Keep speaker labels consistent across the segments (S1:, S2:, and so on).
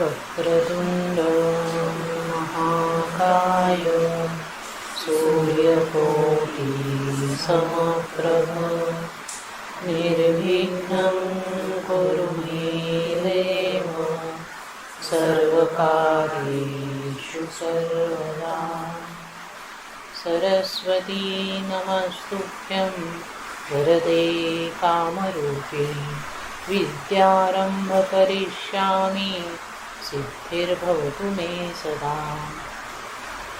S1: वक्रतुंड महाकाय सूर्यकोटि समप्रभ निर्विघ्नं कुरु मे देव सर्वकार्येषु सर्वदा। सरस्वती नमस्तुभ्यं वरदे कामरूपिणि विद्यारम्भ करिष्यामि सिद्धिर्भवतु मे सदा।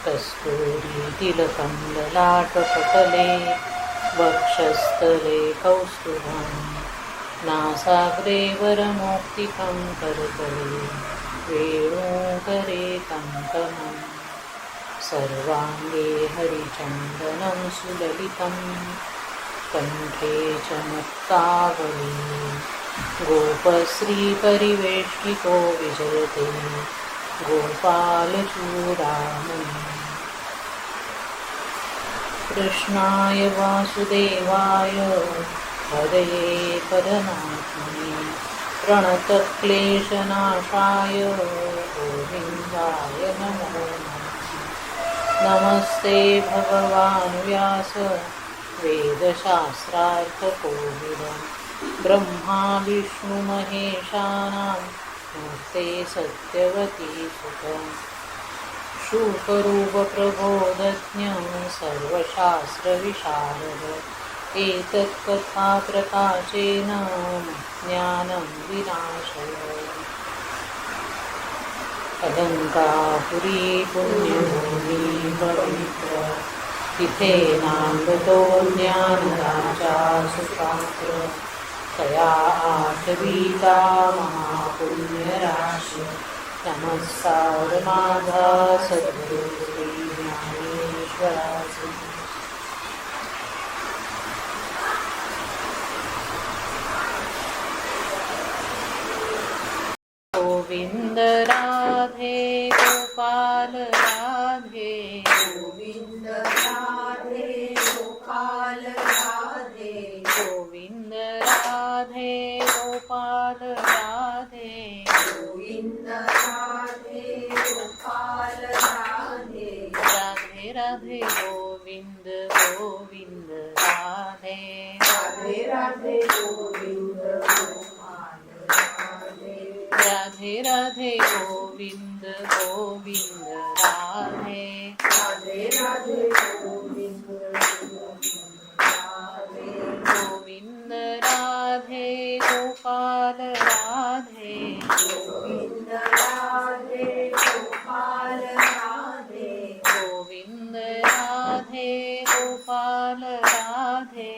S1: कस्तूरीतिलकं ललाटपटले वक्षस्थले कौस्तुभं नासाग्रे वरमौक्तिकं करतले वेणुकरे कङ्कणं सर्वाङ्गे हरिचन्दनं सुललितं कण्ठे च मुक्तावली गोपश्रीपरिवेष्टितो विजयते गोपालचूडामणि। कृष्णाय वासुदेवाय हरये परमात्मने प्रणतक्लेशनाशाय गोविन्दाय नमो नमः। नमस्ते भगवान् व्यास वेदशास्त्रार्थकोविदं ब्रह्मा विष्णु महेशानां मूर्ते सत्यवती सुतं शुकरूप प्रबोधज्ञ सर्वशास्त्रविशारद एतत्कथा प्रकाशेन ज्ञानं विनाशय। अलङ्कापुरी पुण्यभूमि पवित्र तिथे नामृतो ज्ञानराजा सुपात्र तया आठवीता महापुण्यराशि नमस्कार माझा सद्गुरु श्री ज्ञानेश्वरासी। गोविंद राधे गोपाल राधे
S2: गोविंद राधे गोपाल राधे
S1: गोविंद राधे गोपाल राधे
S2: गोविंद राधे गोपाल राधे
S1: राधे राधे गोविंद गोविंद राधे
S2: राधे राधे गोविंद गोपाल राधे
S1: राधे राधे गोविंद गोविंद राधे
S2: राधे राधे गोविंद राधे
S1: गोविंद राधे गोपाल राधे
S2: गोविंद राधे गोपाल राधे
S1: गोविंद राधे गोपाल राधे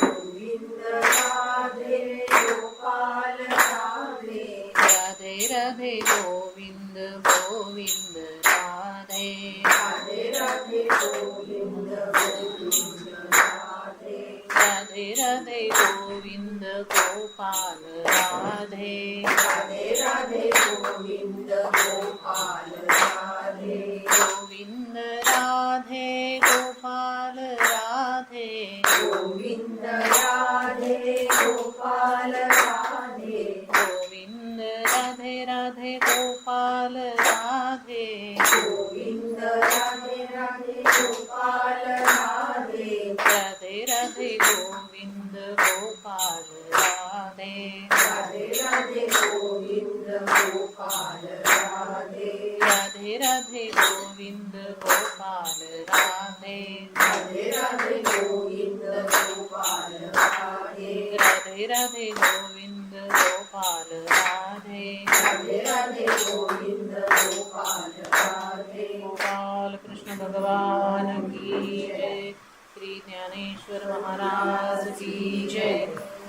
S2: गोविंद राधे गोपाल राधे
S1: राधे राधे गोविंद गोविंद राधे
S2: राधे राधे गोविंद गोविंद राधे
S1: राधे राधे गोविंद गोपाल राधे
S2: राधे राधे गोविंद गोपाल राधे
S1: गोविंद राधे गोपाल राधे
S2: गोविंद राधे गोपाल राधे
S1: गोविंद राधे राधे गोपाल राधे
S2: गोविंद राधे राधे गोपाल राधे
S1: राधे राधे गोविंद गोपाल राधे
S2: राधे राधे गोविंद गोपाल राधे
S1: राधे राधे गोविंद गोपाल राधे
S2: राधे राधे गोविंद गोपाल राधे
S1: राधे राधे गोविंद गोपाल राधे
S2: राधे राधे गोविंद गोपाल राधे
S1: गोपाल कृष्ण भगवान की जय। श्री ज्ञानेश्वर महाराज की जय।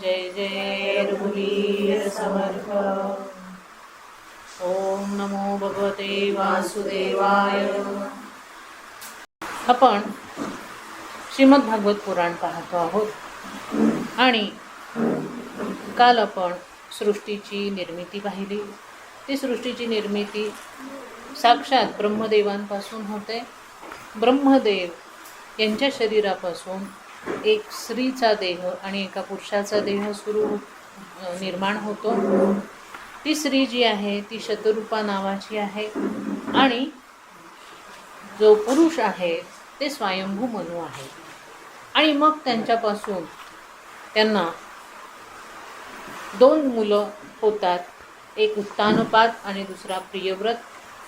S1: जय जय रघुवीर समर्थ। ओम नमो भगवते वासुदेवाय। आपण श्रीमद भागवत पुराण पाहतो आहोत आणि काल आपण सृष्टीची निर्मिती पाहिली। ती सृष्टीची निर्मिती साक्षात ब्रह्मदेवांपासून होते। ब्रह्मदेव यांच्या शरीरापासून एक स्त्रीचा देह आणि एका पुरुषाचा देह निर्माण होतो ती स्त्री जी आहे ती शतरूपा नावाची आहे आणि जो पुरुष आहे ते स्वयंभू मनु आहे. आणि मग त्यांच्यापासून त्यांना 2 मुलं होतात, एक उत्तानपाद आणि दुसरा प्रियव्रत,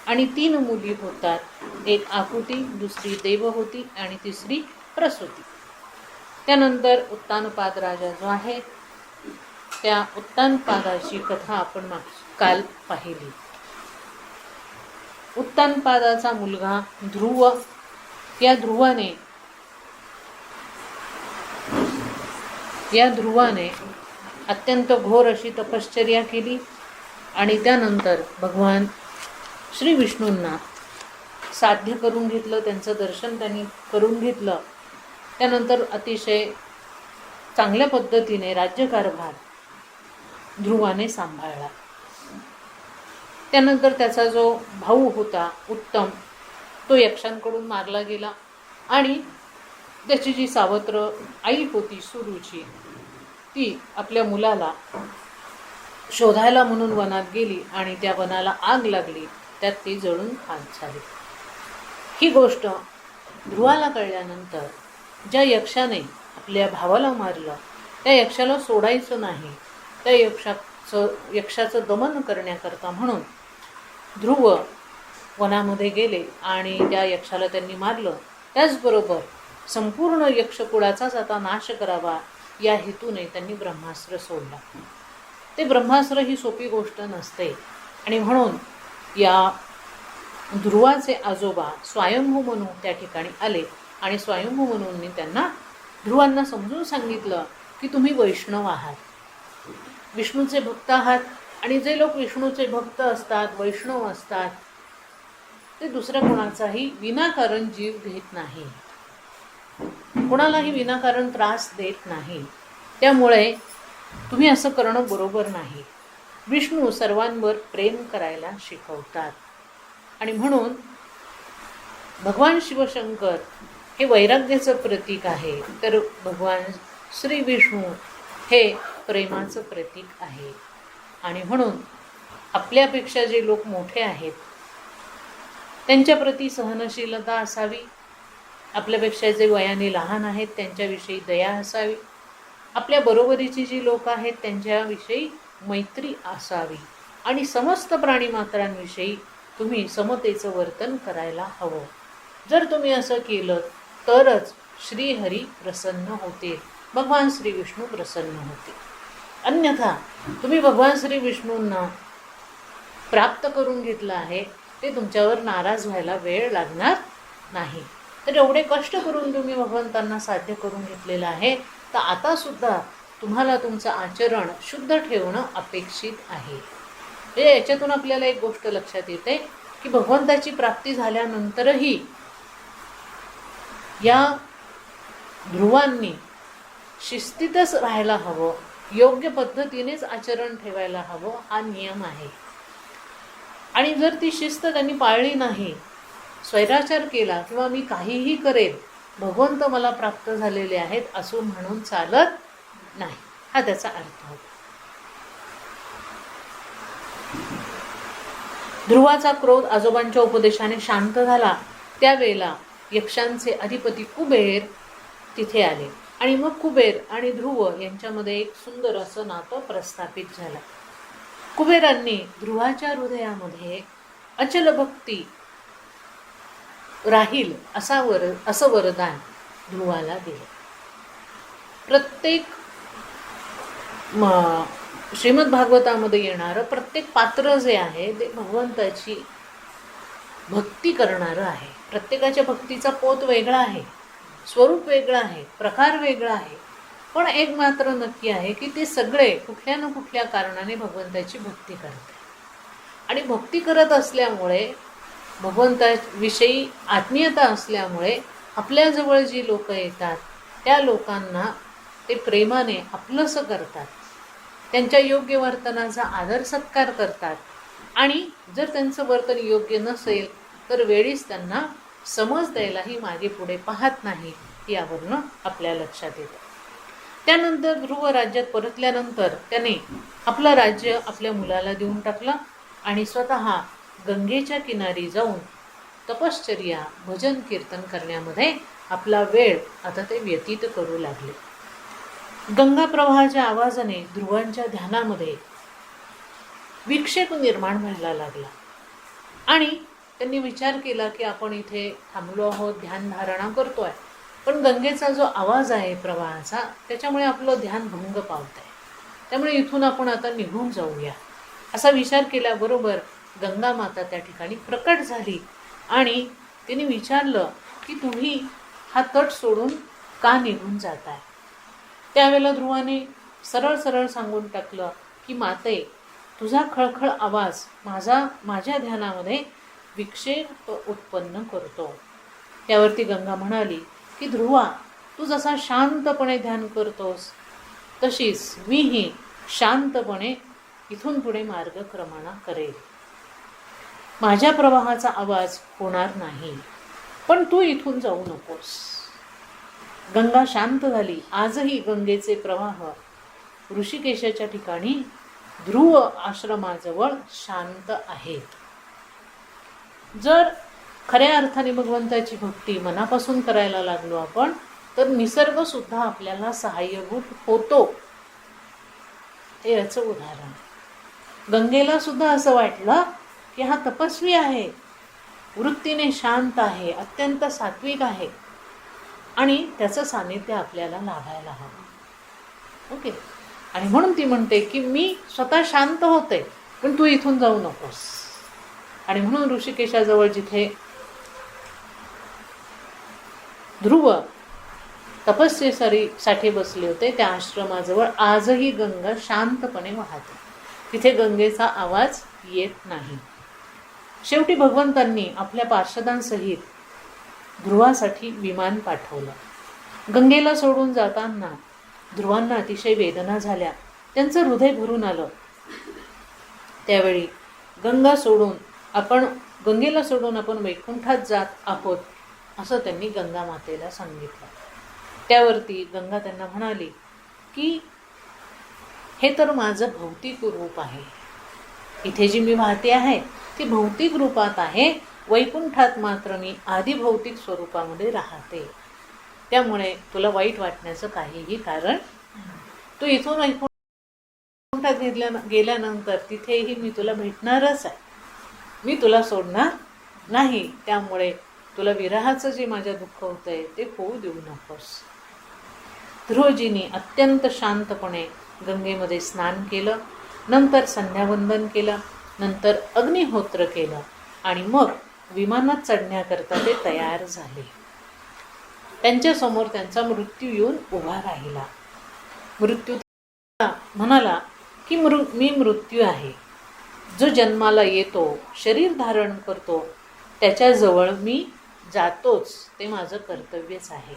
S1: आणि 3 मुली होतात, एक आकुती, दुसरी देवहूती आणि तिसरी प्रसूती. त्यानंतर उत्तानपाद राजा जो आहे त्या उत्तानपादाची कथा आपण काल पाहिली. उत्तानपादाचा मुलगा ध्रुव, या ध्रुवाने अत्यंत घोर अशी तपश्चर्या केली आणि त्यानंतर भगवान श्री विष्णूंना साध्य करून घेतलं, त्यांचं दर्शन त्यांनी करून घेतलं. त्यानंतर अतिशय चांगल्या पद्धतीने राज्यकारभार ध्रुवाने सांभाळला. त्यानंतर त्याचा जो भाऊ होता उत्तम तो यक्षांकडून मारला गेला आणि त्याची जी सावत्र आई होती सुरुची ती आपल्या मुलाला शोधायला म्हणून वनात गेली आणि त्या वनाला आग लागली, त्यात ती जळून खाक झाली. ही गोष्ट ध्रुवाला कळल्यानंतर ज्या यक्षाने आपल्या भावाला मारलं त्या यक्षाला सोडायचं नाही, त्या यक्षाचं दमन करण्याकरता म्हणून ध्रुव वनामध्ये गेले आणि त्या यक्षाला त्यांनी मारलं. त्याचबरोबर संपूर्ण यक्षकुळाचाच आता नाश करावा या हेतूने त्यांनी ब्रह्मास्त्र सोडला. ते ब्रह्मास्त्र ही सोपी गोष्ट नसते आणि म्हणून या ध्रुवाचे आजोबा स्वयंभू मनु त्या ठिकाणी आले आणि स्वयंभू मनुंनी ध्रुवांना समजून सांगितलं की तुम्ही वैष्णव आहात, विष्णूचे भक्त आहात आणि जे लोक विष्णूचे भक्त असतात, वैष्णव असतात, ते दुसऱ्या कोणाचाही विनाकारण जीव घेत नाही, कोणालाही विनाकारण त्रास देत नाही. त्यामुळे तुम्ही असं करणं बरोबर नाही. विष्णू सर्वांवर प्रेम करायला शिकवतात आणि म्हणून भगवान शिवशंकर हे वैराग्याचं प्रतीक आहे, तर भगवान श्री विष्णू हे प्रेमाचं प्रतीक आहे. आणि म्हणून आपल्यापेक्षा जे लोक मोठे आहेत त्यांच्याप्रती सहनशीलता असावी, आपल्यापेक्षा जे वयाने लहान आहेत त्यांच्याविषयी दया असावी, आपल्या बरोबरीची जी लोक आहेत त्यांच्याविषयी मैत्री असावी आणि समस्त प्राणीमात्रांविषयी तुम्ही समतेचं वर्तन करायला हवं. जर तुम्ही असं केलं तरच श्रीहरी प्रसन्न होते, भगवान श्री विष्णू प्रसन्न होते. अन्यथा तुम्ही भगवान श्री विष्णूंना प्राप्त करून घेतलं आहे, ते तुमच्यावर नाराज व्हायला वेळ लागणार नाही. तर एवढे कष्ट करून तुम्ही भगवंतांना साध्य करून घेतलेलं आहे, तर आता सुद्धा तुम्हाला तुमचं आचरण शुद्ध ठेवणं अपेक्षित आहे. म्हणजे याच्यातून आपल्याला एक गोष्ट लक्षात येते की भगवंताची प्राप्ती झाल्यानंतरही या ध्रुवांनी शिस्तीतच राहायला हवं, योग्य पद्धतीनेच आचरण ठेवायला हवं, हा नियम आहे. आणि जर ती शिस्त त्यांनी पाळली नाही, स्वैराचार केला किंवा मी काहीही करेल, भगवंत मला प्राप्त झालेले आहेत असं म्हणून चालत नाही, हा त्याचा अर्थ होता. ध्रुवाचा क्रोध आजोबांच्या उपदेशाने शांत झाला. त्यावेळेला यक्षांचे अधिपती कुबेर तिथे आले आणि मग कुबेर आणि ध्रुव यांच्यामध्ये एक सुंदर असं नातं प्रस्थापित झालं. कुबेरांनी ध्रुवाच्या हृदयामध्ये अचल भक्ती राहील असं वरदान ध्रुवाला दिलं. प्रत्येक श्रीमद भागवतामध्ये येणारं प्रत्येक पात्र जे आहे ते भगवंताची भक्ती करणारं आहे. प्रत्येकाच्या भक्तीचा पोत वेगळा आहे, स्वरूप वेगळं आहे, प्रकार वेगळा आहे, पण एक मात्र नक्की आहे की ते सगळे कुठल्या ना कुठल्या कारणाने भगवंताची भक्ती करतात. आणि भक्ती करत असल्यामुळे, भगवंताविषयी आत्मीयता असल्यामुळे आपल्याजवळ जी लोक येतात त्या लोकांना ते प्रेमाने आपलंसं करतात, त्यांच्या योग्य वर्तनाचा आदर सत्कार करतात आणि जर त्यांचं वर्तन योग्य नसेल तर वेळीच त्यांना समज द्यायलाही मागे पुढे पाहत नाही, यावरनं आपल्या लक्षात येतं. त्यानंतर ध्रुव राज्यात परतल्यानंतर त्याने आपलं राज्य आपल्या मुलाला देऊन टाकलं आणि स्वतः गंगेच्या किनारी जाऊन तपश्चर्या भजन कीर्तन करण्यामध्ये आपला वेळ आता ते व्यतीत करू लागले. गंगा प्रवाहाच्या आवाजाने ध्रुवांच्या ध्यानामध्ये विक्षेप निर्माण व्हायला लागला आणि त्यांनी विचार केला की आपण इथे थांबलो आहोत, ध्यानधारणा करतोय, पण गंगेचा जो आवाज आहे प्रवाहाचा त्याच्यामुळे आपलं ध्यान भंग पावत आहे, त्यामुळे इथून आपण आता निघून जाऊया. असा विचार केल्याबरोबर गंगा माता त्या ठिकाणी प्रकट झाली आणि तिने विचारलं की तुम्ही हा तट सोडून का निघून जाताय. त्यावेळेला ध्रुवाने सरळ सरळ सांगून टाकलं की माते, तुझा खळखळ आवाज माझ्या ध्यानामध्ये विक्षेप उत्पन्न करतो. त्यावरती गंगा म्हणाली की ध्रुवा, तू जसा शांतपणे ध्यान करतोस तशीच मीही शांतपणे इथून पुढे मार्गक्रमणा करेल. माझ्या प्रवाहाचा आवाज होणार नाही, पण तू इथून जाऊ नकोस. गंगा शांत झाली. आजही गंगेचे प्रवाह ऋषिकेशाच्या ठिकाणी ध्रुव आश्रमाजवळ शांत आहेत. जर खऱ्या अर्थाने भगवंताची भक्ती मनापासून करायला लागलो आपण तर निसर्ग सुद्धा आपल्याला सहाय्यभूत होतो. हे याचं उदाहरण. गंगेला सुद्धा असं वाटलं की हा तपस्वी आहे, वृत्तीने शांत आहे, अत्यंत सात्विक आहे आणि त्याचं सानिध्य आपल्याला लाभायला हवं. ओके. आणि म्हणून ती म्हणते की मी स्वतः शांत होते, पण तू इथून जाऊ नकोस. आणि म्हणून ऋषिकेशाजवळ जिथे ध्रुव तपस्येसाठी बसले होते त्या आश्रमाजवळ आजही गंगा शांतपणे वाहते. तिथे गंगेचा आवाज येत नाही. शेवटी भगवंतांनी आपल्या पार्षदांसहित ध्रुवासाठी विमान पाठवलं. गंगेला सोडून जाताना ध्रुवांना अतिशय वेदना झाल्या. त्यांचं हृदय भरून आलं. त्यावेळी गंगेला सोडून आपण वैकुंठात जात आहोत असं त्यांनी गंगा मातेला सांगितलं. त्यावरती गंगा त्यांना म्हणाली की हे तर माझं भौतिक रूप आहे. इथे जी मी वाहते आहे ती भौतिक रूपात आहे. वैकुंठात मात्र मी आदिभौतिक स्वरूपामध्ये राहते. त्यामुळे तुला वाईट वाटण्याचं काहीही कारण, तू इथून वैकुंठात गेल्यानंतर तिथेही मी तुला भेटणारच आहे. मी तुला सोडणार नाही. त्यामुळे तुला विरहाचं जे माझ्या दुःख होतंय ते होऊ देऊ नकोस. ध्रुवजींनी अत्यंत शांतपणे गंगेमध्ये स्नान केलं, नंतर संध्यावंदन केलं, नंतर अग्निहोत्र केलं आणि मग विमानात चढण्याकरता ते तयार झाले. त्यांच्यासमोर त्यांचा मृत्यू येऊन उभा राहिला. मृत्यू म्हणाला की मी मृत्यू आहे. जो जन्माला येतो, शरीर धारण करतो, त्याच्याजवळ मी जातोच, ते माझं कर्तव्यच आहे.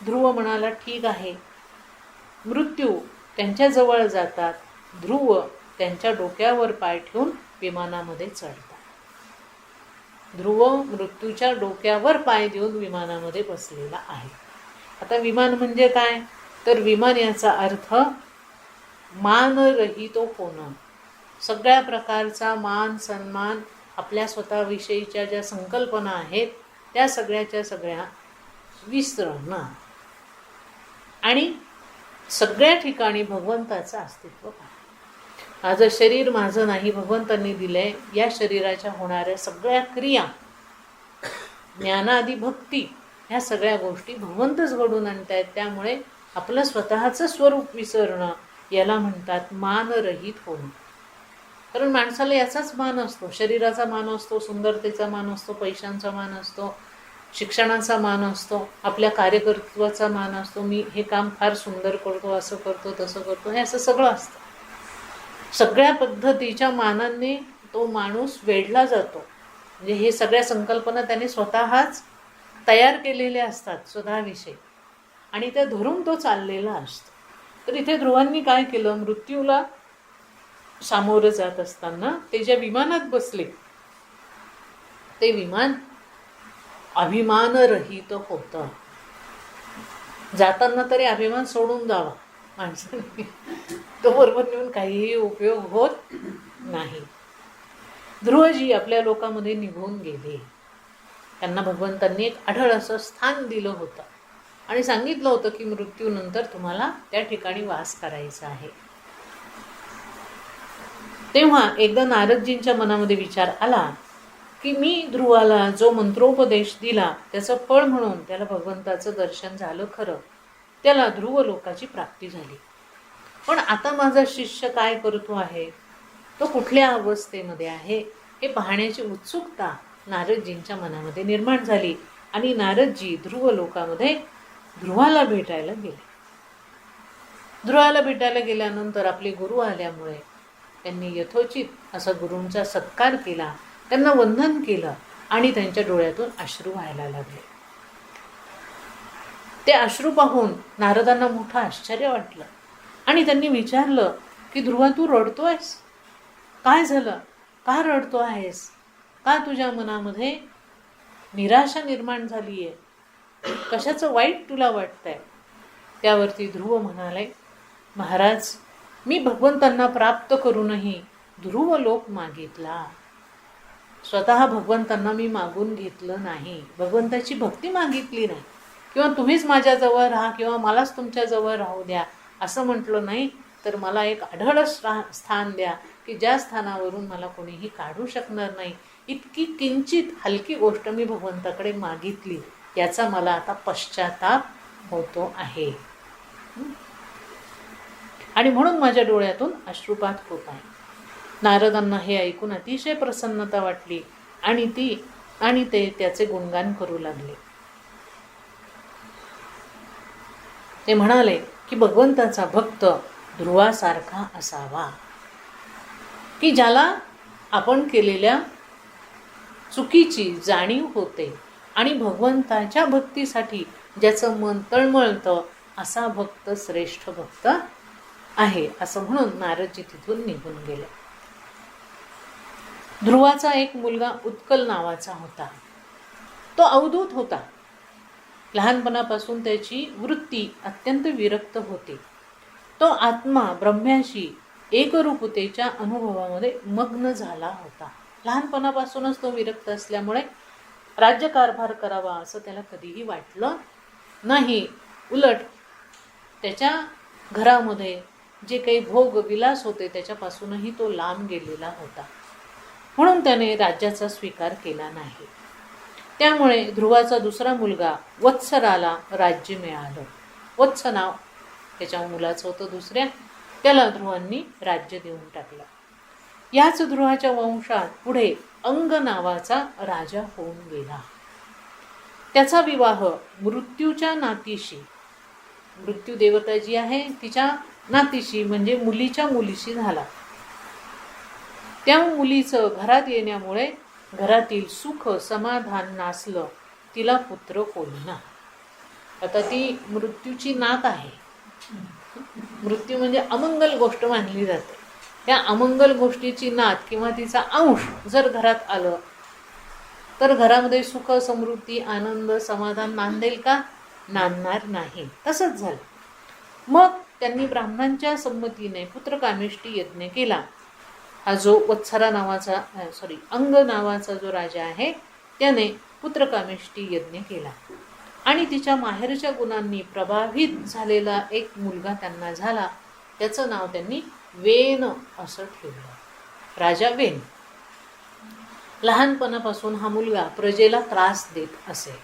S1: ध्रुव म्हणाला ठीक आहे. मृत्यू त्यांच्याजवळ जातात. ध्रुव त्यांच्या डोक्यावर पाय ठेवून विमानामध्ये चढतात. ध्रुव मृत्यूच्या डोक्यावर पाय देऊन विमानामध्ये बसलेला आहे. आता विमान म्हणजे काय, तर विमान याचा अर्थ मानरहित होणं. सगळ्या प्रकारचा मान सन्मान, आपल्या स्वतःविषयीच्या ज्या संकल्पना आहेत त्या सगळ्याच्या सगळ्या विसरणं आणि सगळ्या ठिकाणी भगवंताचं अस्तित्व पाहणं. माझं शरीर माझं नाही, भगवंतांनी दिलंय. या शरीराच्या होणाऱ्या सगळ्या क्रिया, ज्ञानादी भक्ती, ह्या सगळ्या गोष्टी भगवंतच घडून आणतायत. त्यामुळे आपलं स्वतःचं स्वरूप विसरणं याला म्हणतात मानरहित होणं. कारण माणसाला याचाच मान असतो. शरीराचा मान असतो, सुंदरतेचा मान असतो, पैशांचा मान असतो, शिक्षणाचा मान असतो, आपल्या कार्यकर्तृत्वाचा मान असतो. मी हे काम फार सुंदर करतो, असं करतो, तसं करतो, हे असं सगळं असतं. सगळ्या पद्धतीच्या मानाने तो माणूस वेढला जातो. म्हणजे हे सगळ्या संकल्पना त्याने स्वतःच तयार केलेल्या असतात स्वतःविषयी आणि त्या धरून तो चाललेला असतो. तर इथे ध्रुवांनी काय केलं, मृत्यूला सामोरं जात असताना ते ज्या विमानात बसले ते विमान अभिमानरहित होतं. जाताना तरी अभिमान सोडून जावा माणसाने, तो बरोबर नेऊन काहीही उपयोग होत नाही. ध्रुवजी आपल्या लोकांमध्ये निघून गेले. त्यांना भगवंतांनी एक आढळ असं स्थान दिलं होतं आणि सांगितलं होतं की मृत्यूनंतर तुम्हाला त्या ठिकाणी वास करायचा आहे. तेव्हा एकदा नारदजींच्या मनामध्ये विचार आला की मी ध्रुवाला जो मंत्रोपदेश दिला त्याचं फळ म्हणून त्याला भगवंताचं दर्शन झालं खरं, त्याला ध्रुव लोकाची प्राप्ती झाली. पण आता माझा शिष्य काय करतो आहे, तो कुठल्या अवस्थेमध्ये आहे हे पाहण्याची उत्सुकता नारदजींच्या मनामध्ये निर्माण झाली आणि नारदजी ध्रुव लोकामध्ये ध्रुवाला भेटायला गेले. ध्रुवाला भेटायला गेल्यानंतर आपले गुरु आल्यामुळे त्यांनी यथोचित असा गुरूंचा सत्कार केला, त्यांना वंदन केलं आणि त्यांच्या डोळ्यातून अश्रू व्हायला लागले. ते अश्रू पाहून नारदांना मोठं आश्चर्य वाटलं आणि त्यांनी विचारलं की ध्रुवा, तू रडतोयस? काय झालं? का रडतो आहेस? का तुझ्या मनामध्ये निराशा निर्माण झाली आहे? कशाचं वाईट तुला वाटतंय? त्यावरती ध्रुव म्हणाले, महाराज, मी भगवंतांना प्राप्त करूनही ध्रुव लोक मागितला. स्वतः भगवंतांना मी मागून घेतलं नाही, भगवंताची भक्ती मागितली नाही, किंवा तुम्हीच माझ्याजवळ राहा किंवा मलाच तुमच्याजवळ राहू द्या असं म्हटलं नाही, तर मला एक आढळ स्थान द्या की ज्या स्थानावरून मला कोणीही काढू शकणार नाही. इतकी किंचित हलकी गोष्ट मी भगवंताकडे मागितली, याचा मला आता पश्चाताप होतो आहे आणि म्हणून माझ्या डोळ्यातून अश्रुपात होत आहे. नारदांना हे ऐकून अतिशय प्रसन्नता वाटली आणि ते त्याचे गुणगान करू लागले. ते म्हणाले की भगवंताचा भक्त ध्रुवासारखा असावा, की ज्याला आपण केलेल्या चुकीची जाणीव होते आणि भगवंताच्या भक्तीसाठी ज्याचं मन तळमळतं, असा भक्त श्रेष्ठ भक्त आहे, असं म्हणून नारदजी तिथून निघून गेले. ध्रुवाचा एक मुलगा उत्कल नावाचा होता. तो अवधूत होता. लहानपणापासून त्याची वृत्ती अत्यंत विरक्त होती. तो आत्मा ब्रह्म्याशी एकरूपतेच्या अनुभवामध्ये मग्न झाला होता. लहानपणापासूनच तो विरक्त असल्यामुळे राज्यकारभार करावा असं त्याला कधीही वाटलं नाही. उलट त्याच्या घरामध्ये जे काही भोग विलास होते त्याच्यापासूनही तो लांब गेलेला होता. म्हणून त्याने राज्याचा स्वीकार केला नाही. त्यामुळे ध्रुवाचा दुसरा मुलगा वत्सराला राज्य मिळालं. वत्स नाव त्याच्या मुलाचं होतं दुसऱ्या, त्याला ध्रुवांनी राज्य देऊन टाकलं. याच ध्रुवाच्या वंशात पुढे अंग नावाचा राजा होऊन गेला. त्याचा विवाह मृत्यूच्या नातीशी, मृत्यू देवता जी आहे तिच्या नातीशी म्हणजे मुलीच्या मुलीशी झाला. त्या मुलीचं घरात येण्यामुळे घरातील सुख समाधान नासलं. तिला पुत्र होईना. आता ती मृत्यूची नात आहे. मृत्यू म्हणजे अमंगल गोष्ट मानली जाते. त्या अमंगल गोष्टीची नात किंवा तिचा अंश जर घरात आलं तर घरामध्ये सुख समृद्धी आनंद समाधान नांदेल का? नांदणार नाही. तसंच झालं. मग त्यांनी ब्राह्मणांच्या संमतीने पुत्रकामेष्टी यज्ञ केला. हा जो वत्सरा नावाचा अंग नावाचा जो राजा आहे त्याने पुत्रकामेष्टी यज्ञ केला आणि तिच्या माहेरच्या गुणांनी प्रभावित झालेला एक मुलगा त्यांना झाला. त्याचं नाव त्यांनी वेन असं ठेवलं, राजा वेन. लहानपणापासून हा मुलगा प्रजेला त्रास देत असे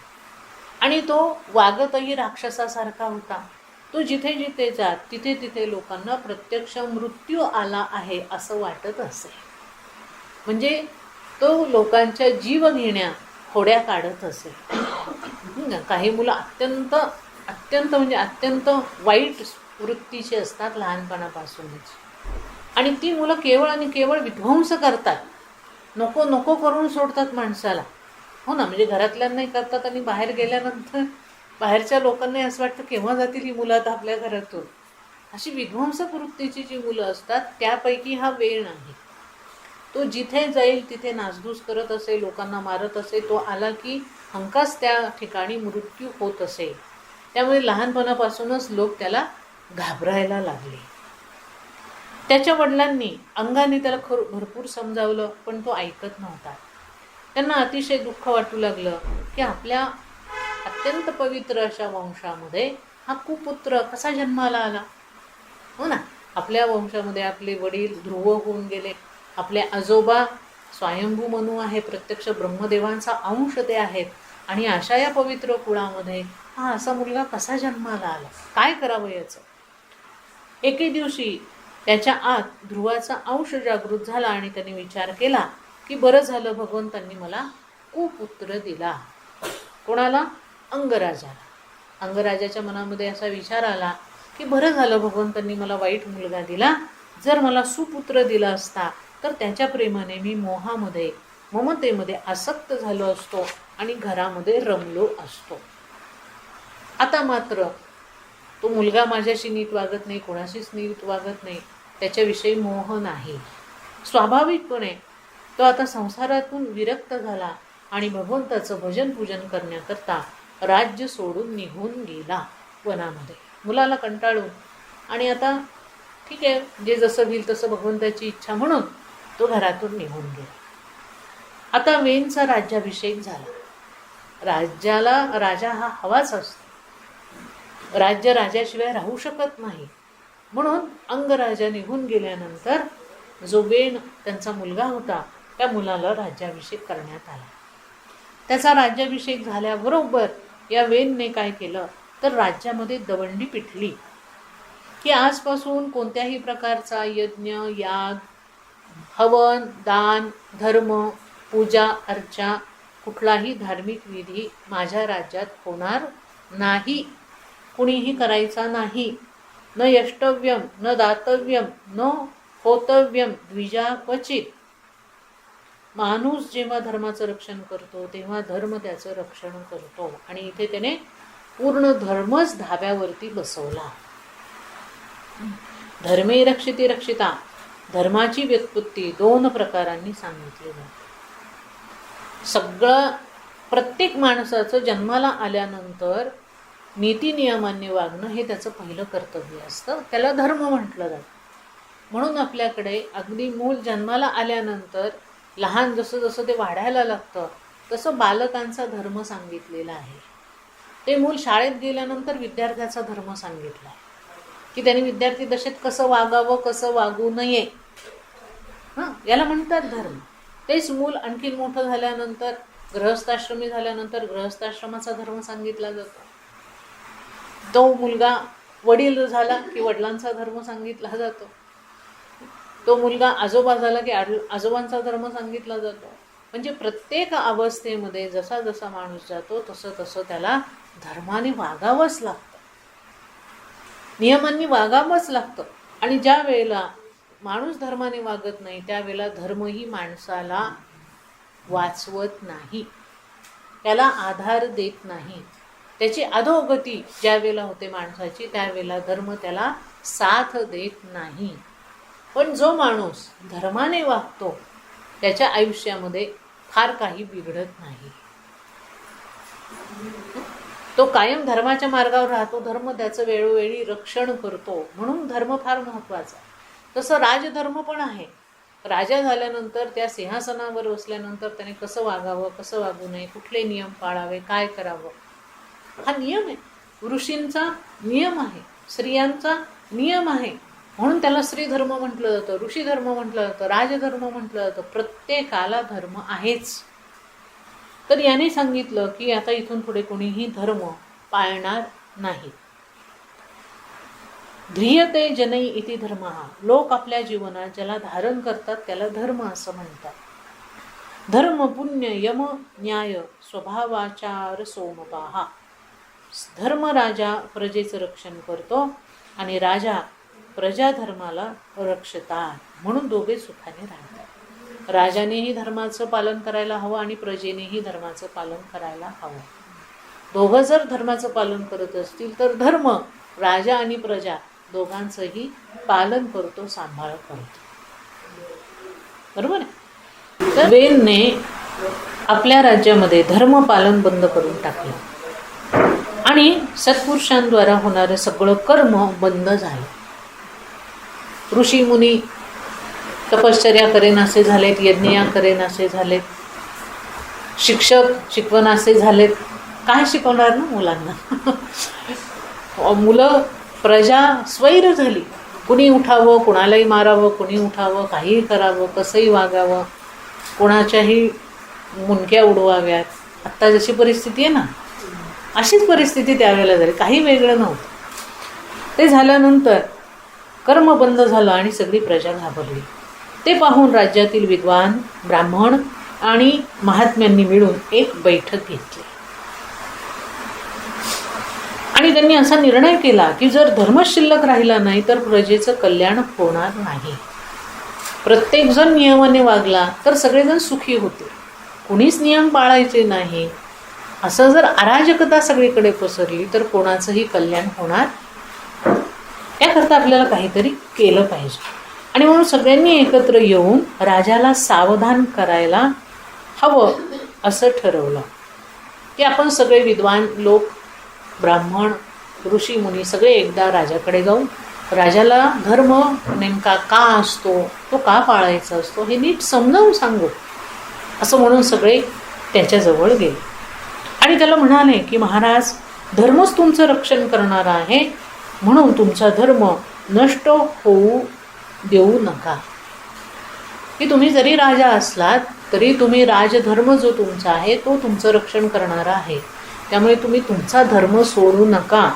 S1: आणि तो वागतही राक्षसासारखा होता. तो जिथे जिथे जात तिथे तिथे लोकांना प्रत्यक्ष मृत्यू आला आहे असं वाटत असे. म्हणजे तो लोकांच्या जीव घेण्या खोड्या काढत असे. काही मुलं अत्यंत म्हणजे अत्यंत वाईट वृत्तीची असतात लहानपणापासूनच आणि ती मुलं केवळ आणि केवळ विध्वंस करतात. नको नको करून सोडतात माणसाला. हो ना, म्हणजे घरातल्यांनाही करतात आणि बाहेर गेल्यानंतर बाहेरच्या लोकांनाही असं वाटतं केव्हा जातील ही मुलं आता आपल्या घरातून. अशी विध्वंसक वृत्तीची जी मुलं असतात त्यापैकी हा वेळ नाही. तो जिथे जाईल तिथे नासधूस करत असे, लोकांना मारत असे. तो आला की हमखास त्या ठिकाणी मृत्यू होत असे. त्यामुळे लहानपणापासूनच लोक त्याला घाबरायला लागले. त्याच्या वडिलांनी अंगाने त्याला भरपूर समजावलं, पण तो ऐकत नव्हता. त्यांना अतिशय दुःख वाटू लागलं की आपल्या अत्यंत पवित्र अशा वंशामध्ये हा कुपुत्र कसा जन्माला आला. हो ना, आपल्या वंशामध्ये आपले वडील ध्रुव होऊन गेले, आपले आजोबा स्वयंभू मनू आहे, प्रत्यक्ष ब्रह्मदेवांचा अंश ते आहेत, आणि अशा या पवित्र कुळामध्ये हा असा मुलगा कसा जन्माला आला, काय करावं याचं. एके दिवशी त्याच्या आत ध्रुवाचा अंश जागृत झाला आणि त्याने विचार केला की बरं झालं भगवंतांनी मला कुपुत्र दिला. कोणाला? अंगराजाला. अंगराजाच्या मनामध्ये असा विचार आला की बरं झालं भगवंतांनी मला वाईट मुलगा दिला, जर मला सुपुत्र दिला असता तर त्याच्या प्रेमाने मी मोहामध्ये ममतेमध्ये आसक्त झालो असतो आणि घरामध्ये रमलो असतो. आता मात्र तो मुलगा माझ्याशी नीट वागत नाही, कोणाशीच नीट वागत नाही, त्याच्याविषयी मोह नाही. स्वाभाविकपणे तो आता संसारातून विरक्त झाला आणि भगवंताचं भजन पूजन करण्याकरता राज्य सोडून निघून गेला वनामध्ये, मुलाला कंटाळून. आणि आता ठीक आहे, जे जसं होईल तसं भगवंताची इच्छा म्हणून तो घरातून निघून गेला. आता वेनचा राज्याभिषेक झाला. राज्याला राजा हा हवाच असतो, राज्य राजाशिवाय राहू शकत नाही. म्हणून अंगराजा निघून गेल्यानंतर जो वेन त्यांचा मुलगा होता त्या मुलाला राज्याभिषेक करण्यात आला. त्याचा राज्याभिषेक झाल्याबरोबर या वेनने काय केलं तर राज्यामध्ये दवंडी पिटली की आजपासून कोणत्याही प्रकारचा यज्ञ, याग, हवन, दान, धर्म, पूजा अर्चा, कुठलाही धार्मिक विधी माझ्या राज्यात होणार नाही, कुणीही करायचा नाही. न यष्टव्यम न दातव्यम न होतव्यम द्विजा क्वचित. माणूस जेव्हा धर्माचं रक्षण करतो तेव्हा धर्म त्याचं रक्षण करतो, आणि इथे त्याने पूर्ण धर्मच धाब्यावरती बसवला. धर्मे रक्षिती रक्षिता, धर्माची व्युत्पत्ती 2 प्रकारांनी सांगितली जाते. सगळं प्रत्येक माणसाचं जन्माला आल्यानंतर नीती नियमांनी वागणं हे त्याचं पहिलं कर्तव्य असतं, त्याला धर्म म्हटलं जातं. म्हणून आपल्याकडे अगदी मूल जन्माला आल्यानंतर लहान जसं जसं ते वाढायला लागतं तसं बालकांचा धर्म सांगितलेला आहे. ते मूल शाळेत गेल्यानंतर विद्यार्थ्याचा धर्म सांगितला आहे की त्याने विद्यार्थी दशेत कसं वागावं, कसं वागू नये, याला म्हणतात धर्म. तेच मूल आणखीन मोठं झाल्यानंतर, गृहस्थाश्रमी झाल्यानंतर गृहस्थाश्रमाचा धर्म सांगितला जातो. तो मुलगा वडील झाला की वडिलांचा धर्म सांगितला जातो. तो मुलगा आजोबा झाला की आजोबांचा धर्म सांगितला जातो. म्हणजे प्रत्येक अवस्थेमध्ये जसा जसा माणूस जातो तसं तसं त्याला धर्माने वागावंच लागतं, नियमांनी वागावंच लागतं. आणि ज्या वेळेला माणूस धर्माने वागत नाही त्यावेळेला धर्मही माणसाला वाचवत नाही, त्याला आधार देत नाही. त्याची अधोगती ज्या वेळेला होते माणसाची त्यावेळेला धर्म त्याला साथ देत नाही. पण जो माणूस धर्माने वागतो त्याच्या आयुष्यामध्ये फार काही बिघडत नाही, तो कायम धर्माच्या मार्गावर राहतो, धर्म त्याचं वेळोवेळी रक्षण करतो. म्हणून धर्म फार महत्त्वाचा. तसं राजधर्म पण आहे. राजा झाल्यानंतर त्या सिंहासनावर बसल्यानंतर त्याने कसं वागावं, कसं वागू नये, कुठले नियम पाळावे, काय करावं, हा नियम आहे. ऋषींचा नियम आहे, स्त्रियांचा नियम आहे. म्हणून त्याला स्त्री धर्म म्हटलं जातं, ऋषी धर्म म्हटलं जातं, राजधर्म म्हटलं जातं. प्रत्येकाला धर्म आहेच. तर याने सांगितलं की आता इथून पुढे कोणीही धर्म पाळणार नाही. ध्रियते जनै इति धर्मः, लोक आपल्या जीवनात ज्याला धारण करतात त्याला धर्म असं म्हणतात. धर्म पुण्य यम न्याय स्वभावाचार सोमपाहा. धर्म राजा प्रजेचं रक्षण करतो आणि राजा प्रजा धर्माला रक्षतात, म्हणून दोघे सुखाने राहतात. राजानेही धर्माचं पालन करायला हवं आणि प्रजेनेही धर्माचं पालन करायला हवं. दोघं जर धर्माचं पालन करत असतील तर धर्म राजा आणि प्रजा दोघांचंही पालन करतो, सांभाळ करतो. बरोबर आहे. तर वेनने आपल्या राज्यामध्ये धर्म पालन बंद करून टाकलं आणि आणि सत्पुरुषांद्वारा होणारं सगळं कर्म बंद झालं. ऋषी मुनी तपश्चर्या करेनासे झालेत, यज्ञ करेनासे झालेत, शिक्षक शिकवणासे झालेत. काय शिकवणार ना मुलांना? मुलं प्रजा स्वैर झाली. कुणी उठावं, कुणालाही मारावं, कुणी उठावं, काहीही करावं, कसंही वागावं, कोणाच्याही मुंडक्या उडवाव्यात. आत्ता जशी परिस्थिती आहे ना, अशीच परिस्थिती त्यावेळेला झाली. काही वेगळं नव्हतं. ते झाल्यानंतर कर्म बंद झालं आणि सगळी प्रजा घाबरली. ते पाहून राज्यातील विद्वान ब्राह्मण आणि महात्म्यांनी मिळून एक बैठक घेतली आणि त्यांनी असा निर्णय केला की जर धर्म शिल्लक राहिला नाही तर प्रजेचं कल्याण होणार नाही. प्रत्येकजण नियमाने वागला तर सगळेजण सुखी होते. कुणीच नियम पाळायचे नाही. असं जर अराजकता सगळीकडे पसरली तर कोणाचंही कल्याण होणार. याकरता आपल्याला काहीतरी केलं पाहिजे. आणि म्हणून सगळ्यांनी एकत्र येऊन राजाला सावधान करायला हवं असं ठरवलं की आपण सगळे विद्वान लोक, ब्राह्मण, ऋषी मुनी सगळे एकदा राजाकडे जाऊन राजाला धर्म नेमका का असतो, तो का पाळायचा असतो हे नीट समजावून सांगू असं म्हणून सगळे त्याच्याजवळ गेले आणि त्याला म्हणाले की महाराज, धर्मच तुमचं रक्षण करणारा आहे, म्हणून तुमचा धर्म नष्ट होऊ देऊ नका. की तुम्ही जरी राजा असलात तरी तुम्ही राजधर्म जो तुमचा आहे तो तुमचं रक्षण करणारा आहे, त्यामुळे तुम्ही तुमचा धर्म सोडू नका.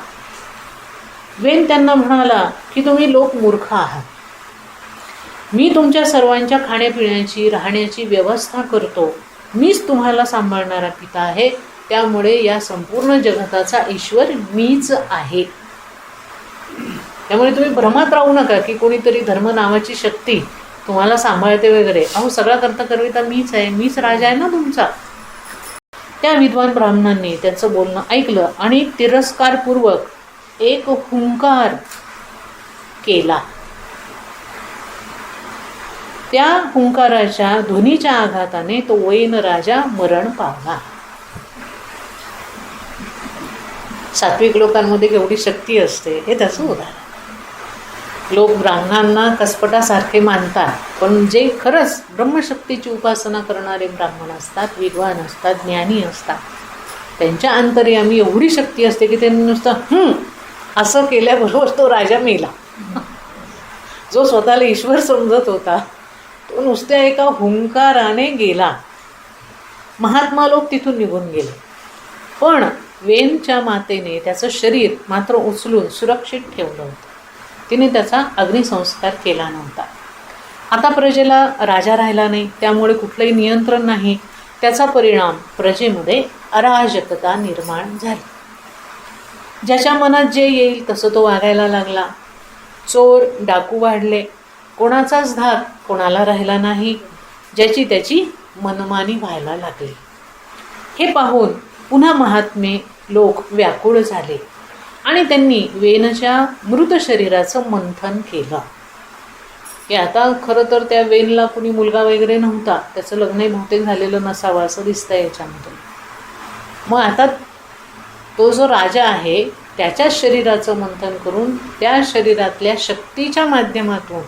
S1: वेन त्यांना म्हणाला की तुम्ही लोक मूर्ख आहात. मी तुमच्या सर्वांच्या खाण्यापिण्याची राहण्याची व्यवस्था करतो. मीच तुम्हाला सांभाळणारा पिता आहे, त्यामुळे या संपूर्ण जगताचा ईश्वर मीच आहे. त्यामुळे तुम्ही भ्रमात राहू नका की कोणीतरी धर्म नावाची शक्ती तुम्हाला सांभाळते वगैरे. अहो, सगळा करता करविता मीच आहे, मीच राजा आहे ना तुमचा. त्या विद्वान ब्राह्मणांनी त्यांचं बोलणं ऐकलं आणि तिरस्कारपूर्वक एक हुंकार केला. त्या हुंकाराच्या ध्वनीच्या आघाताने तो वैन राजा मरण पावला. सात्विक लोकांमध्ये केवढी शक्ती असते हे त्याचं उदाहरण. लोक ब्राह्मणांना कसपटासारखे मानतात, पण जे खरंच ब्रह्मशक्तीची उपासना करणारे ब्राह्मण असतात, विद्वान असतात, ज्ञानी असतात, त्यांच्या अंतर्यामी एवढी शक्ती असते की त्यांनी नुसतं असं केल्याबरोबर तो राजा मेला. जो स्वतःला ईश्वर समजत होता तो नुसत्या एका हुंकाराने गेला. महात्मा लोक तिथून निघून गेले, पण वेनच्या मातेने त्याचं शरीर मात्र उचलून सुरक्षित ठेवलं होतं. तिने त्याचा अग्निसंस्कार केला नव्हता. आता प्रजेला राजा राहिला नाही, त्यामुळे कुठलंही नियंत्रण नाही. त्याचा परिणाम प्रजेमध्ये अराजकता निर्माण झाली. ज्याच्या मनात जे येईल तसं तो वागायला लागला. चोर डाकू वाढले. कोणाचाच धाक कोणाला राहिला नाही. ज्याची त्याची मनमानी व्हायला लागली. हे पाहून पुन्हा महात्मे लोक व्याकुळ झाले आणि त्यांनी वेनच्या मृत शरीराचं मंथन केलं. की आता खरं तर त्या वेनला कुणी मुलगा वगैरे नव्हता, त्याचं लग्नही बहुतेक झालेलं नसावं असं दिसतंय याच्यामधून. मग आता तो जो राजा आहे त्याच्याच शरीराचं मंथन करून त्या शरीरातल्या शक्तीच्या माध्यमातून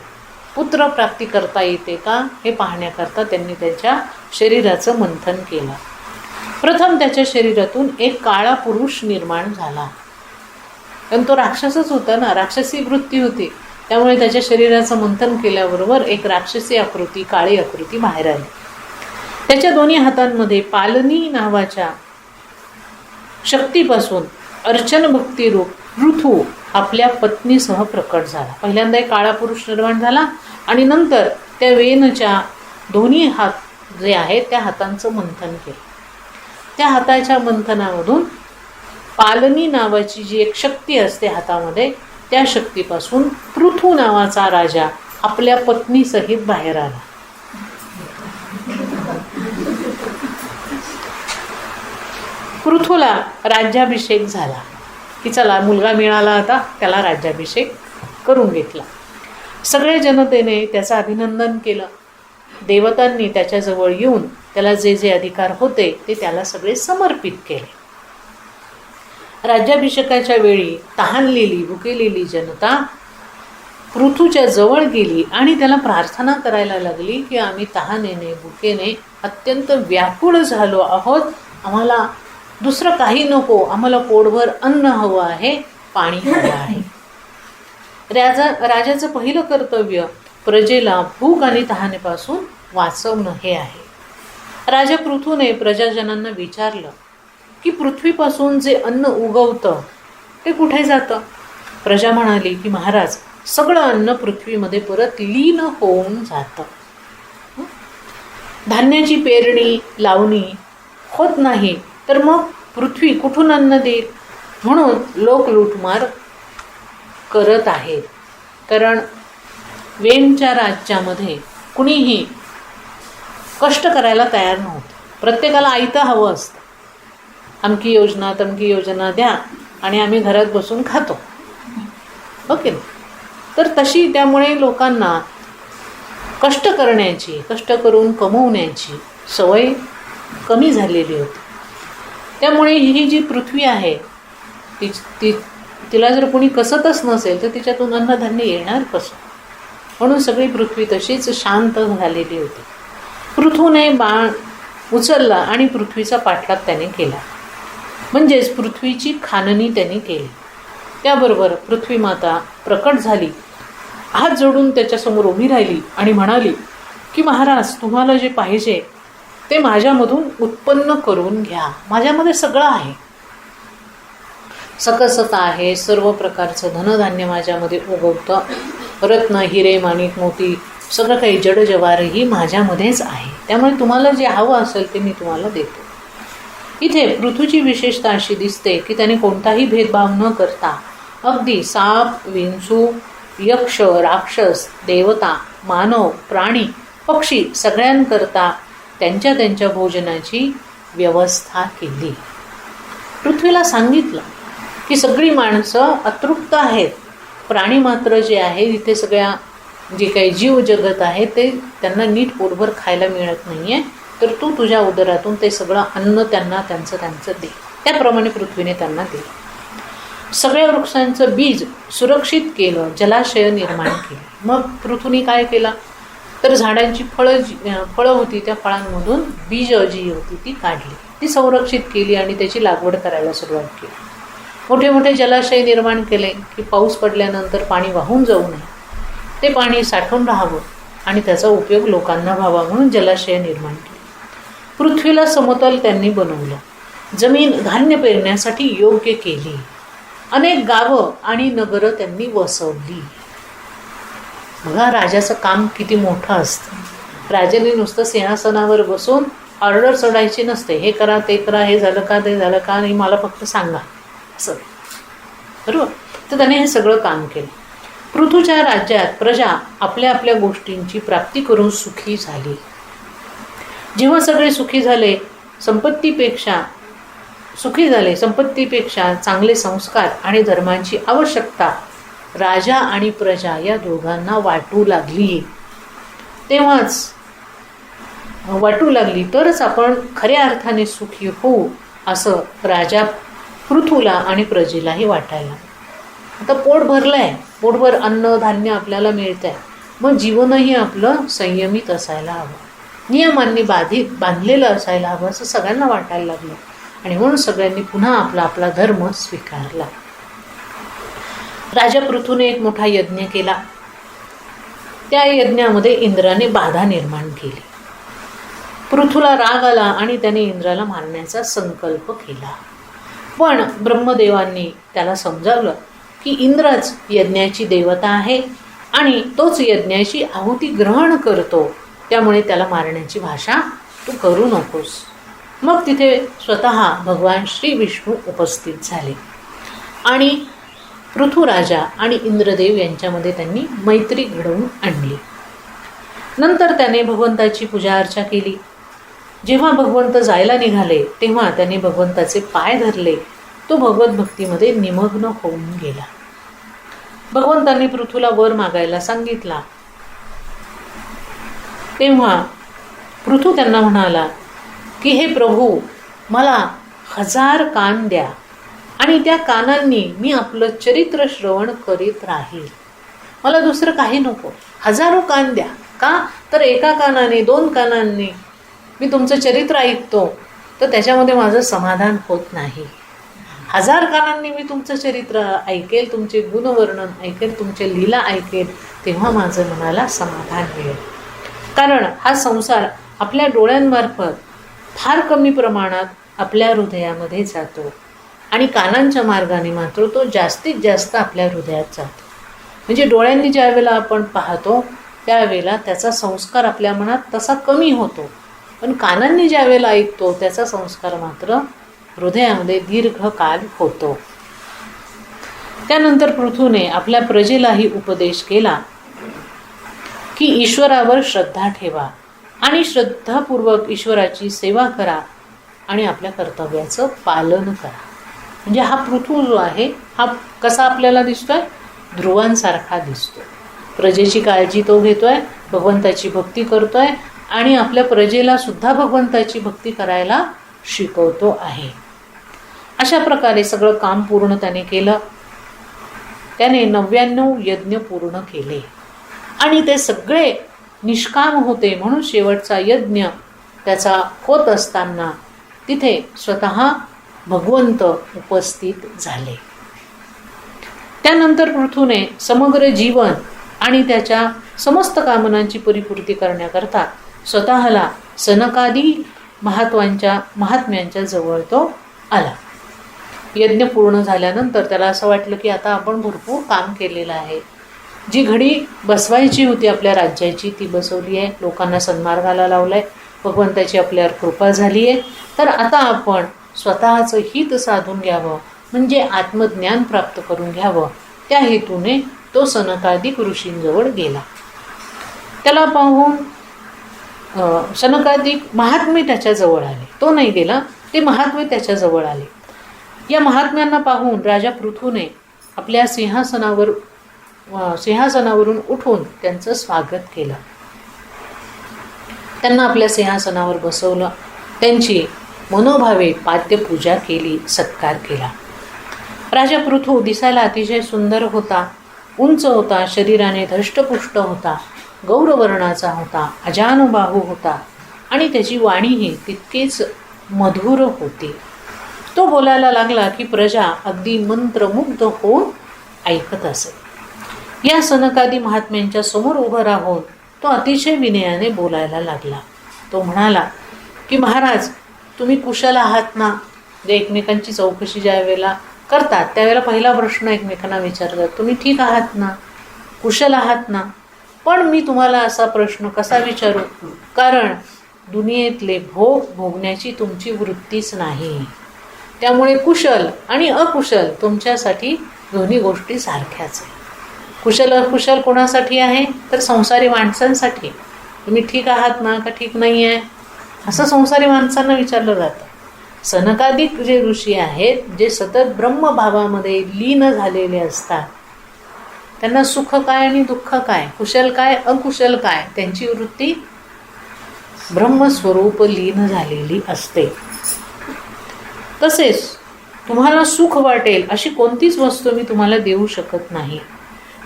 S1: पुत्रप्राप्ती करता येते का हे पाहण्याकरता त्यांनी त्याच्या शरीराचं मंथन केलं. प्रथम त्याच्या शरीरातून एक काळा पुरुष निर्माण झाला. कारण तो राक्षसच होता ना, राक्षसी वृत्ती होती, त्यामुळे त्याच्या शरीराचं मंथन केल्याबरोबर एक राक्षसी आकृती, काळी आकृती बाहेर आली. त्याच्या दोन्ही हातांमध्ये पालनी नावाच्या शक्तीपासून अर्चन भक्ती रूप ऋतू आपल्या पत्नीसह प्रकट झाला. पहिल्यांदा एक काळा पुरुष निर्माण झाला आणि नंतर त्या वेनच्या दोन्ही हात जे आहेत त्या हातांचं मंथन केलं. त्या हाताच्या मंथनामधून पालनी नावाची जी एक शक्ती असते हातामध्ये, त्या शक्तीपासून पृथू नावाचा राजा आपल्या पत्नीसहित बाहेर आला. पृथूला राज्याभिषेक झाला की चला मुलगा मिळाला, आता त्याला राज्याभिषेक करून घेतला. सगळ्या जनतेने त्याचं अभिनंदन केलं. देवतांनी त्याच्याजवळ येऊन त्याला जे जे अधिकार होते ते त्याला सगळे समर्पित केले. राज्याभिषेकाच्या वेळी तहानलेली भुकेलेली जनता पृथूच्या जवळ गेली आणि त्याला प्रार्थना करायला लागली की आम्ही तहानेने भुकेने अत्यंत व्याकुळ झालो आहोत, आम्हाला दुसरं काही नको, आम्हाला पोटभर अन्न हवं आहे, पाणी हवं आहे. राजाचं पहिलं कर्तव्य प्रजेला भूक आणि तहानेपासून वाचवणं हे आहे. राजा पृथूने प्रजाजनांना विचारलं की पृथ्वीपासून जे अन्न उगवतं ते कुठे जातं. प्रजा म्हणाली की महाराज, सगळं अन्न पृथ्वीमध्ये परत लीन होऊन जातं. धान्याची पेरणी लावणी होत नाही तर मग पृथ्वी कुठून अन्न देईल. म्हणून लोक लूटमार करत आहेत. कारण वेनच्या राज्यामध्ये कुणीही कष्ट करायला तयार नव्हतं. प्रत्येकाला आयतं हवं असतं. अमकी योजना तमकी योजना द्या आणि आम्ही घरात बसून खातो, ओके. तर तशी त्यामुळे लोकांना कष्ट करण्याची, कष्ट करून कमवण्याची सवय कमी झालेली होती. त्यामुळे ही जी पृथ्वी आहे तिला जर कोणी कसतच नसेल तर तिच्यातून अन्नधान्य येणार कसं. म्हणून सगळी पृथ्वी तशीच शांत झालेली होती. पृथूने बाण उचलला आणि पृथ्वीचा पाठलाग त्याने केला. म्हणजेच पृथ्वीची खाननी त्याने केली. त्याबरोबर पृथ्वी माता प्रकट झाली, हात जोडून त्याच्यासमोर उभी राहिली आणि म्हणाली की महाराज, तुम्हाला जे पाहिजे ते माझ्यामधून उत्पन्न करून घ्या. माझ्यामध्ये सगळं आहे, सकसता आहे, सर्व प्रकारचं धनधान्य माझ्यामध्ये उगवतं. रत्न, हिरे, माणिक, मोती सगळं काही जडजवारही माझ्यामध्येच आहे. त्यामुळे तुम्हाला जे हवं असेल ते मी तुम्हाला देतो. इथे पृथ्वीची विशेषता अशी दिसते की त्याने कोणताही भेदभाव न करता अगदी साप, विंचू, यक्ष, राक्षस, देवता, मानव, प्राणी, पक्षी सगळ्यांकरता त्यांच्या त्यांच्या भोजनाची व्यवस्था केली. पृथ्वीला सांगितलं की सगळी माणसं अतृप्त आहेत. प्राणी मात्र जे आहे इथे सगळ्या जे काही जीव जगत आहे ते त्यांना नीट पोटभर खायला मिळत नाही आहे, तर तू तुझ्या उदरातून ते सगळं अन्न त्यांना त्यांचं दे. त्याप्रमाणे पृथ्वीने त्यांना दिलं. सगळ्या वृक्षांचं बीज सुरक्षित केलं, जलाशय निर्माण केले. मग पृथ्वीने काय केलं तर झाडांची फळं होती, त्या फळांमधून बीज जी होती ती काढली, ती संरक्षित केली आणि त्याची लागवड करायला सुरुवात केली. मोठे मोठे जलाशय निर्माण केले की पाऊस पडल्यानंतर पाणी वाहून जाऊ नये, ते पाणी साठवून राहावं आणि त्याचा उपयोग लोकांना व्हावा म्हणून जलाशय निर्माण केले. पृथ्वीला समतल त्यांनी बनवलं, जमीन धान्य पेरण्यासाठी योग्य केली. अनेक गावं आणि नगरं त्यांनी वसवली. बघा राजाचं काम किती मोठं असतं. राजाने नुसतं सिंहासनावर बसून ऑर्डर सोडायची नसते, हे करा ते करा, हे झालं का ते झालं का, आणि मला फक्त सांगा असं, बरोबर. तर त्याने हे सगळं काम केलं. पृथ्वीच्या राज्यात प्रजा आपल्या आपल्या गोष्टींची प्राप्ती करून सुखी झाली. जेव्हा सगळे सुखी झाले, संपत्तीपेक्षा चांगले संस्कार आणि धर्मांची आवश्यकता राजा आणि प्रजा या दोघांना वाटू लागली. तेव्हाच वाटू लागली तरच आपण खऱ्या अर्थाने सुखी होऊ असं राजा पृथूला आणि प्रजेलाही वाटायला. आता पोट भरलं आहे, पोटभर अन्न धान्य आपल्याला मिळतं आहे, मग जीवनही आपलं संयमित असायला हवं, नियमांनी बांधलेलं असायला हवं असं सगळ्यांना वाटायला लागलं. आणि म्हणून सगळ्यांनी पुन्हा आपला आपला धर्म स्वीकारला. राजा पृथूने एक मोठा यज्ञ केला. त्या यज्ञामध्ये इंद्राने बाधा निर्माण केली. पृथूला राग आला आणि त्याने इंद्राला मारण्याचा संकल्प केला. पण ब्रह्मदेवांनी त्याला समजावलं की इंद्रच यज्ञाची देवता आहे आणि तोच यज्ञाची आहुती ग्रहण करतो, त्यामुळे त्याला मारण्याची भाषा तू करू नकोस. मग तिथे स्वतः भगवान श्री विष्णू उपस्थित झाले आणि पृथ्वीराजा आणि इंद्रदेव यांच्यामध्ये त्यांनी मैत्री घडवून आणली. नंतर त्याने भगवंताची पूजा अर्चा केली. जेव्हा भगवंत जायला निघाले तेव्हा त्याने भगवंताचे पाय धरले. तो भगवत भक्तीमध्ये निमग्न होऊन गेला. भगवंतांनी पृथ्वीला वर मागायला सांगितला. तेव्हा पृथू त्यांना म्हणाला की हे प्रभू, मला 1000 कान द्या आणि त्या कानांनी मी आपलं चरित्र श्रवण करीत राहील. मला दुसरं काही नको. हजारो कान द्या. का तर एका कानाने 2 कानांनी मी तुमचं चरित्र ऐकतो तर त्याच्यामध्ये माझं समाधान होत नाही. 1000 कानांनी मी तुमचं चरित्र ऐकेल, तुमचे गुणवर्णन ऐकेल, तुमचे लीला ऐकेल, तेव्हा माझं मनाला समाधान मिळेल. कारण हा संसार आपल्या डोळ्यांमार्फत फार कमी प्रमाणात आपल्या हृदयामध्ये जातो आणि कानांच्या मार्गाने मात्र तो जास्तीत जास्त आपल्या हृदयात जातो. म्हणजे डोळ्यांनी ज्या वेळेला आपण पाहतो त्यावेळेला त्याचा संस्कार आपल्या मनात तसा कमी होतो, पण कानांनी ज्या वेळेला ऐकतो त्याचा संस्कार मात्र हृदयामध्ये दीर्घकाल होतो. त्यानंतर पृथूने आपल्या प्रजेलाही उपदेश केला की ईश्वरावर श्रद्धा ठेवा आणि श्रद्धापूर्वक ईश्वराची सेवा करा आणि आपल्या कर्तव्याचं पालन करा. म्हणजे हा पृथू जो आहे हा कसा आपल्याला दिसतोय? ध्रुवांसारखा दिसतो. प्रजेची काळजी तो घेतोय, भगवंताची भक्ती करतोय आणि आपल्या प्रजेला सुद्धा भगवंताची भक्ती करायला शिकवतो आहे. अशा प्रकारे सगळं काम पूर्ण त्याने केलं. त्याने 99 यज्ञ पूर्ण केले आणि ते सगळे निष्काम होते. म्हणून शेवटचा यज्ञ त्याचा होत असताना तिथे स्वतः भगवंत उपस्थित झाले. त्यानंतर पृथूने समग्र जीवन आणि त्याच्या समस्त कामनांची परिपूर्ती करण्याकरता स्वतःला सनकादी महात्म्यांच्या जवळ तो आला. यज्ञ पूर्ण झाल्यानंतर त्याला असं वाटलं की आता आपण भरपूर काम केलेलं आहे. जी घडी बसवायची होती आपल्या राज्याची ती बसवली आहे, लोकांना सन्मार्गाला लावलं आहे, भगवंताची आपल्यावर कृपा झाली आहे. तर आता आपण स्वतःचं हित साधून घ्यावं, म्हणजे आत्मज्ञान प्राप्त करून घ्यावं. त्या हेतूने तो सनकादिक ऋषींजवळ गेला. त्याला पाहून सनकादिक महात्मे त्याच्याजवळ आले. तो नाही गेला, ते महात्मे त्याच्याजवळ आले. या महात्म्यांना पाहून राजा पृथूने आपल्या सिंहासनावरून उठून त्यांचं स्वागत केलं. त्यांना आपल्या सिंहासनावर बसवलं. त्यांची मनोभावे पाद्यपूजा केली, सत्कार केला. राजा पृथू दिसायला अतिशय सुंदर होता, उंच होता, शरीराने धष्टपुष्ट होता, गौरवर्णाचा होता, अजानुबाहू होता आणि त्याची वाणीही तितकीच मधुर होती. तो बोलायला लागला की प्रजा अगदी मंत्रमुग्ध होऊन ऐकत असे. या सनकादी महात्म्यांच्या समोर उभं राहून तो अतिशय विनयाने बोलायला लागला. तो म्हणाला की महाराज, तुम्ही कुशल आहात ना? जे एकमेकांची चौकशी ज्या वेळेला करतात त्यावेळेला पहिला प्रश्न एकमेकांना विचारतात, तुम्ही ठीक आहात ना, कुशल आहात ना? पण मी तुम्हाला असा प्रश्न कसा विचारू, कारण दुनियेतले भोग भोगण्याची तुमची वृत्तीच नाही. त्यामुळे कुशल आणि अकुशल तुमच्यासाठी दोन्ही गोष्टी सारख्याच आहे. कुशल अकुशल कोणासाठी आहे? तर संसारी माणसांसाठी. तुम्ही ठीक आहात ना का ठीक नाही आहे असं संसारी माणसांना विचारलं जातं. सनकादिक जे ऋषी आहेत, जे सतत ब्रह्मभावामध्ये लीन झालेले असतात, त्यांना सुख काय आणि दुःख काय, कुशल काय अकुशल काय, त्यांची वृत्ती ब्रह्मस्वरूप लीन झालेली असते. तसेच तुम्हाला सुख वाटेल अशी कोणतीच वस्तू मी तुम्हाला देऊ शकत नाही.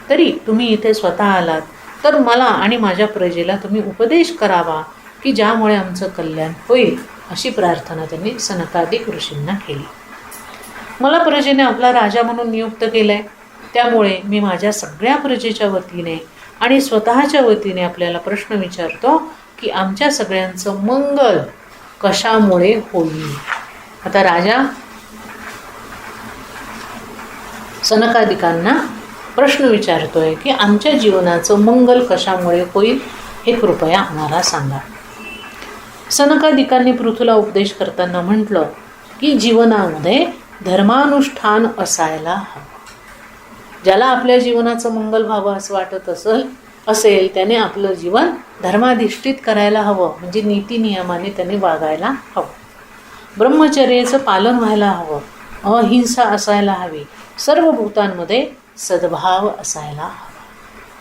S1: तरी तुम्ही इथे स्वतः आलात तर मला आणि माझ्या प्रजेला तुम्ही उपदेश करावा की ज्यामुळे आमचं कल्याण होईल, अशी प्रार्थना त्यांनी सनकादिक ऋषींना केली. मला प्रजेने आपला राजा म्हणून नियुक्त केलंय, त्यामुळे मी माझ्या सगळ्या प्रजेच्या वतीने आणि स्वतःच्या वतीने आपल्याला प्रश्न विचारतो की आमच्या सगळ्यांचं मंगल कशामुळे होईल. आता राजा सनकादिकांना प्रश्न विचारतोय की आमच्या जीवनाचं मंगल कशामुळे होईल हे कृपया आम्हाला सांगा. सनकादिकांनी पृथूला उपदेश करताना म्हटलं की जीवनामध्ये धर्मानुष्ठान असायला हवं. ज्याला आपल्या जीवनाचं मंगल व्हावं असं वाटत असेल त्याने आपलं जीवन धर्माधिष्ठित करायला हवं, म्हणजे नीती नियमाने त्याने वागायला हवं. ब्रह्मचर्याचं पालन व्हायला हवं, अहिंसा असायला हवी, सर्व भूतांमध्ये सद्भाव असायला हवा.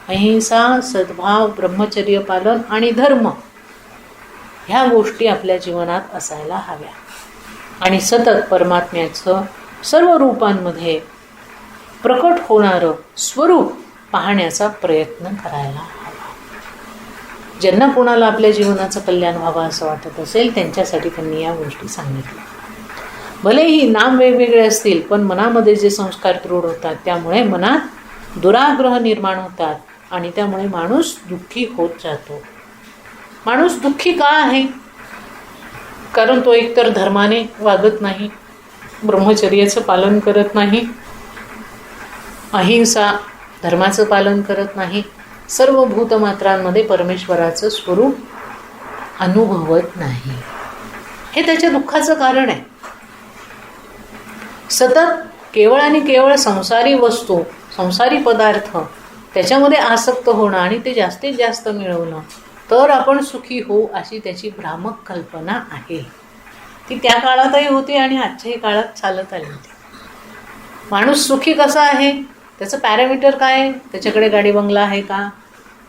S1: अहिंसा, सद्भाव, ब्रह्मचर्य पालन आणि धर्म ह्या गोष्टी आपल्या जीवनात असायला हव्या. आणि सतत परमात्म्याचं सर्व रूपांमध्ये प्रकट होणारं स्वरूप पाहण्याचा प्रयत्न करायला हवा. ज्यांना कोणाला आपल्या जीवनाचं कल्याण व्हावं असं वाटत असेल त्यांच्यासाठी त्यांनी या गोष्टी सांगितल्या. भलेही नाम वेगवेगळे असतील, पण मनामध्ये जे संस्कार दृढ होतात त्यामुळे मनात दुराग्रह निर्माण होतात आणि त्यामुळे माणूस दुःखी होत जातो. माणूस दुःखी का आहे? कारण तो एकतर धर्माने वागत नाही, ब्रह्मचर्याचं पालन करत नाही, अहिंसा धर्माचं पालन करत नाही, सर्व भूतमात्रांमध्ये परमेश्वराचं स्वरूप अनुभवत नाही. हे त्याच्या दुःखाचं कारण आहे. सतत केवळ आणि केवळ संसारी वस्तू, संसारी पदार्थ त्याच्यामध्ये आसक्त होणं आणि ते जास्तीत जास्त मिळवणं तर आपण सुखी होऊ अशी त्याची भ्रामक कल्पना आहे. ती त्या काळातही होती आणि आजच्याही काळात चालत आली होती. माणूस सुखी कसा आहे त्याचं पॅरामीटर काय आहे? त्याच्याकडे गाडी बंगला आहे का?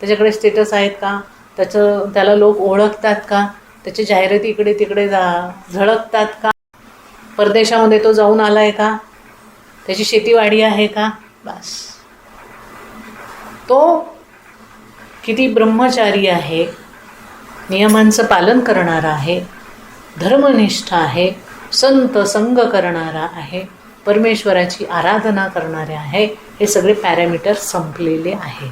S1: त्याच्याकडे स्टेटस आहेत का? त्याला लोक ओळखतात का? त्याच्या जाहिराती इकडे तिकडे झळकतात का? परदेशामध्ये तो जाऊन आला आहे का? त्याची शेतीवाडी आहे का? बस. तो किती ब्रह्मचारी आहे, नियमांचं पालन करणारा आहे, धर्मनिष्ठ आहे, संत संग करणारा आहे, परमेश्वराची आराधना करणारे आहे, हे सगळे पॅरामीटर संपलेले आहे.